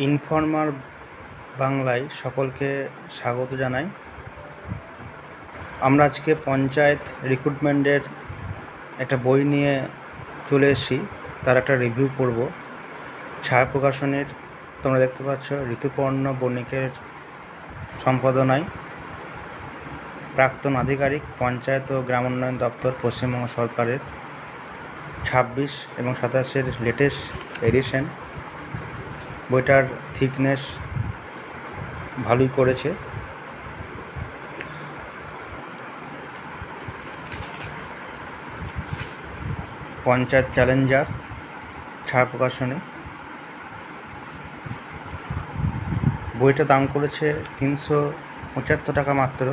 Informer বাংলায় সকলকে স্বাগত জানাই। আমরা আজকে পঞ্চায়েত রিক্রুটমেন্টের একটা বই নিয়ে চলে এসেছি, তার একটা রিভিউ করব। ছায়া প্রকাশনের তোমরা দেখতে পাচ্ছ, ঋতুপর্ণ বণিকের সম্পাদনায়, প্রাক্তন আধিকারিক, পঞ্চায়েত ও গ্রাম উন্নয়ন দপ্তর, পশ্চিমবঙ্গ সরকারের 26 এবং 27-এর লেটেস্ট এডিশন। বইটার থিকনেস ভালোই করেছে। পঞ্চায়েত চ্যালেঞ্জার, ছায়া প্রকাশনে। বইটা দাম করেছে 375 টাকা মাত্র,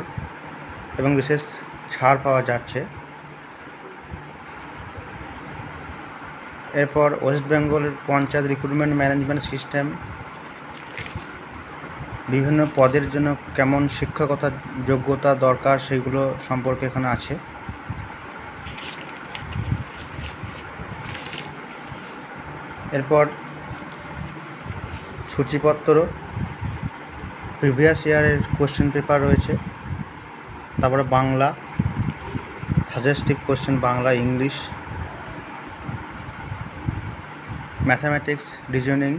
এবং বিশেষ ছাড় পাওয়া যাচ্ছে। এরপর ওয়েস্ট বেঙ্গলের পঞ্চায়েত রিক্রুটমেন্ট ম্যানেজমেন্ট সিস্টেম, বিভিন্ন পদের জন্য কেমন শিক্ষকতা যোগ্যতা দরকার সেগুলো সম্পর্কে এখানে আছে। এরপর সূচিপত্র, প্রিভিয়াস ইয়ারের কোশ্চেন পেপার রয়েছে। তারপরে Bangla, suggestive question Bangla, English, mathematics, reasoning,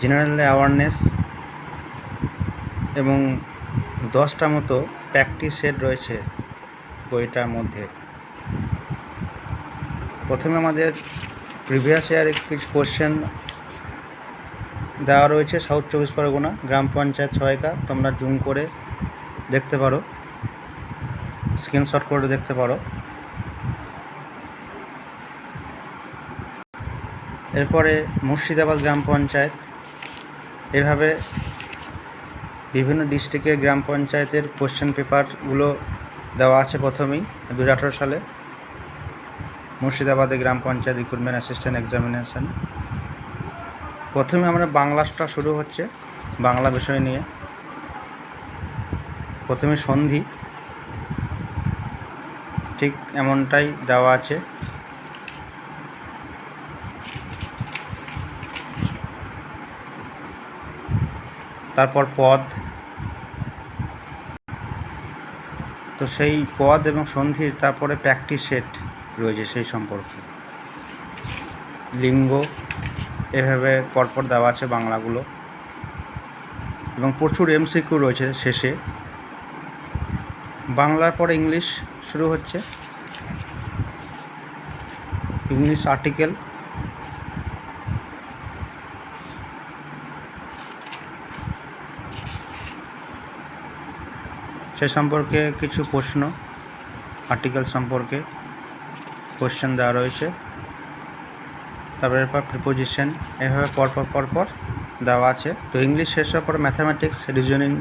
general awareness, এবং 10টা মতো প্র্যাকটিস সেট রয়েছে বইটার মধ্যে। প্রথমে আমাদের প্রিভিয়াস ইয়ারের কিছু কোশ্চেন দেওয়া রয়েছে। সাউথ 24 পরগনা গ্রাম পঞ্চায়েত সহায়িকা, তোমরা জুম করে দেখতে পারো, স্ক্রিনশট করে দেখতে পারো। এরপরে মুর্শিদাবাদ গ্রাম পঞ্চায়েত। এভাবে বিভিন্ন ডিস্ট্রিক্টের গ্রাম পঞ্চায়েতের কোশ্চেন পেপারগুলো দেওয়া আছে। প্রথমেই 2018 সালে মুর্শিদাবাদে গ্রাম পঞ্চায়েত রিক্রুটমেন্ট অ্যাসিস্ট্যান্ট এক্সামিনেশন। প্রথমে আমরা বাংলাটা শুরু হচ্ছে, বাংলা বিষয় নিয়ে। প্রথমে সন্ধি, ঠিক এমনটাই দেওয়া আছে। তারপর পদ, তো সেই পদ এবং সন্ধির তারপরে প্র্যাকটিস সেট রয়েছে সেই সম্পর্কে। লিঙ্গ, এভাবে পরপর দেওয়া আছে বাংলাগুলো, এবং প্রচুর এমসিকিউ রয়েছে শেষে। বাংলার পরে ইংলিশ শুরু হচ্ছে। ইংলিশ আর্টিকেল, সে সম্পর্কে কিছু প্রশ্ন, আর্টিকেল সম্পর্কে কোশ্চেন দেওয়া রয়েছে। তারপরে এরপর প্রিপোজিশন, এভাবে পরপর দেওয়া আছে। তো ইংলিশ শেষ হওয়ার পর ম্যাথামেটিক্স, রিজনিং,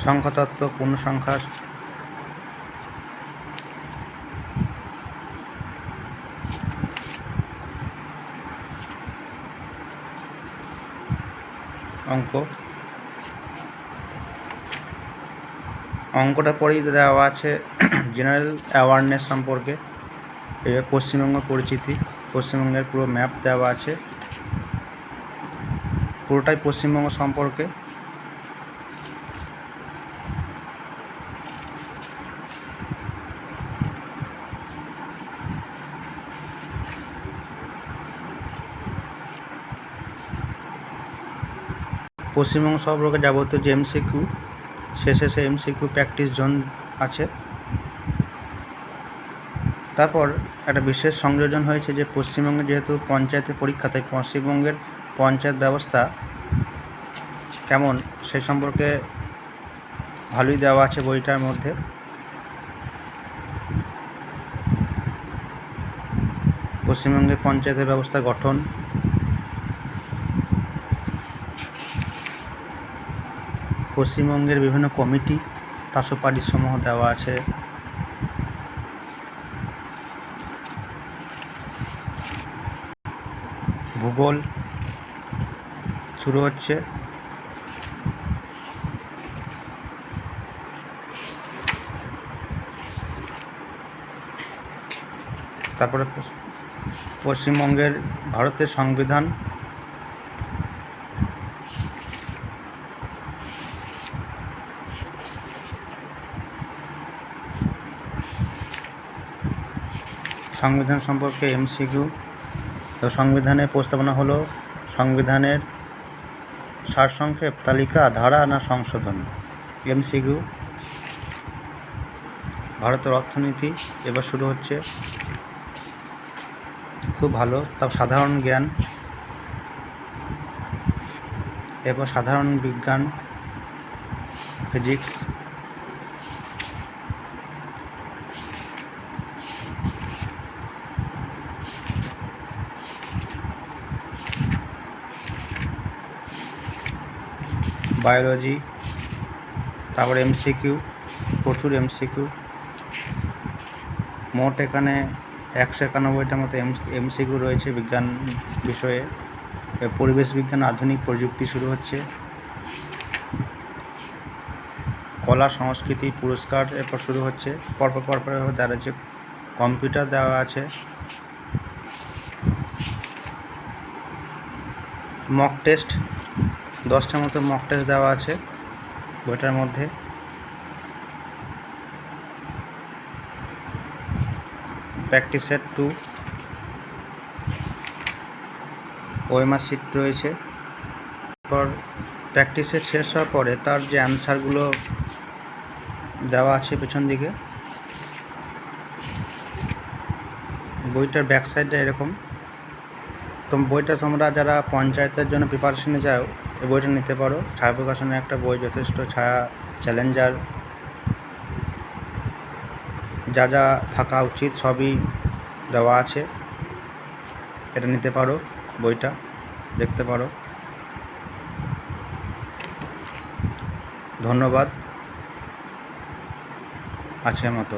সংখ্যাতত্ত্ব, পূর্ণসংখ্যার, অঙ্কটা পরেই দেওয়া আছে জেনারেল অ্যাওয়ারনেস সম্পর্কে। এবার পশ্চিমবঙ্গ পরিচিতি, পশ্চিমবঙ্গের পুরো ম্যাপ দেওয়া আছে, পুরোটাই পশ্চিমবঙ্গ সম্পর্কে। পশ্চিমবঙ্গ সম্পর্কে যাবতীয় যে এমসিকিউ, শেষে সে এমসিকিউ প্র্যাকটিস জোন আছে। তারপর একটা বিশেষ সংযোজন হয়েছে যে পশ্চিমবঙ্গে যেহেতু পঞ্চায়েতের পরীক্ষা, তাই পশ্চিমবঙ্গের পঞ্চায়েত ব্যবস্থা কেমন সেই সম্পর্কে ভালোই দেওয়া আছে বইটার মধ্যে। পশ্চিমবঙ্গের পঞ্চায়েতের ব্যবস্থা গঠন, পশ্চিমবঙ্গের বিভিন্ন কমিটি, তার সুপারিশসমূহ দেওয়া আছে। ভূগোল শুরু হচ্ছে। তারপরে পশ্চিমবঙ্গের ভারতের সংবিধান, সংবিধান সম্পর্কে এমসিকিউ। তো সংবিধানের প্রস্তাবনা হলো সংবিধানের সারসংক্ষেপ, তালিকা, ধারা না সংশোধন। এমসিকিউ। ভারতের অর্থনীতি এবার শুরু হচ্ছে, খুব ভালো। তাও সাধারণ জ্ঞান, এরপর সাধারণ বিজ্ঞান, ফিজিক্স, বায়োলজি, তারপর এমসিকিউ, প্রচুর এমসিকিউ। মোট এখানে 191টার মতো এমসিকিউ রয়েছে বিজ্ঞান বিষয়ে। পরিবেশ বিজ্ঞান, আধুনিক প্রযুক্তি শুরু হচ্ছে। কলা সংস্কৃতি পুরস্কার এরপর শুরু হচ্ছে। পরপর দেওয়া আছে। কম্পিউটার দেওয়া আছে। মক টেস্ট 10টার মতো মক টেস্ট দেওয়া আছে বইটার মধ্যে। প্র্যাকটিস সেট 2, ওএমআর শিট রয়েছে। তারপর প্র্যাকটিস সেট শেষ হওয়ার পরে তার যে অ্যান্সারগুলো দেওয়া আছে পেছন দিকে, বইটার ব্যাক সাইডটা এরকম। তো বইটা তোমরা যারা পঞ্চায়েতের জন্য প্রিপারেশনে যাও এই বইটা নিতে পারো। ছায়া প্রকাশনের একটা বই, যথেষ্ট। ছায়া, চ্যালেঞ্জার, যা যা থাকা উচিত সবই দেওয়া আছে। এটা নিতে পারো, বইটা দেখতে পারো। ধন্যবাদ আজকের মতো।